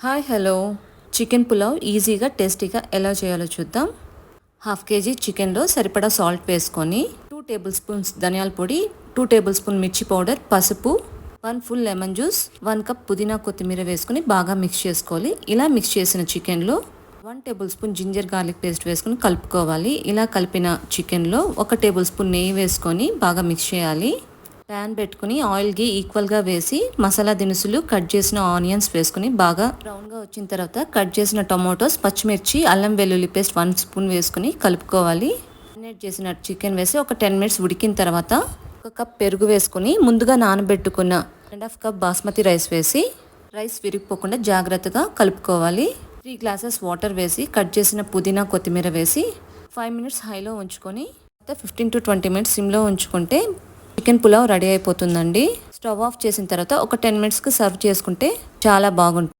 Hi hello chicken pulao ఈజీగా టేస్టీగా ఎలా చేయాలో చూద్దాం. హాఫ్ కేజీ చికెన్లో సరిపడా సాల్ట్ వేసుకొని 2 టేబుల్ స్పూన్స్ ధనియాల పొడి, 2 టేబుల్ స్పూన్ మిర్చి పౌడర్, పసుపు, 1 ఫుల్ లెమన్ జ్యూస్, 1 కప్ పుదీనా కొత్తిమీర వేసుకొని బాగా మిక్స్ చేసుకోవాలి. ఇలా మిక్స్ చేసిన చికెన్లో 1 table spoon ginger garlic paste వేసుకొని కలుపుకోవాలి. ఇలా కలిపిన చికెన్లో 1 టేబుల్ స్పూన్ నెయ్యి వేసుకొని బాగా మిక్స్ చేయాలి. ప్యాన్ పెట్టుకుని ఆయిల్కి ఈక్వల్గా వేసి మసాలా దినుసులు, కట్ చేసిన ఆనియన్స్ వేసుకుని బాగా బ్రౌన్గా వచ్చిన తర్వాత కట్ చేసిన టొమాటోస్, పచ్చిమిర్చి, అల్లం వెల్లుల్లి పేస్ట్ 1 స్పూన్ వేసుకుని కలుపుకోవాలి. మ్యారినేట్ చేసిన చికెన్ వేసి ఒక 10 మినిట్స్ ఉడికిన తర్వాత 1 కప్ పెరుగు వేసుకుని ముందుగా నానబెట్టుకున్న 1.5 కప్ బాస్మతి రైస్ వేసి రైస్ విరిగిపోకుండా జాగ్రత్తగా కలుపుకోవాలి. 3 గ్లాసెస్ వాటర్ వేసి కట్ చేసిన పుదీనా కొత్తిమీర వేసి 5 మినిట్స్ హైలో ఉంచుకొని 15 to 20 మినిట్స్ సిమ్లో ఉంచుకుంటే చికెన్ పులావ్ రెడీ అయిపోతుందండి. స్టవ్ ఆఫ్ చేసిన తర్వాత ఒక 10 మినిట్స్కి సర్వ్ చేసుకుంటే చాలా బాగుంటుంది.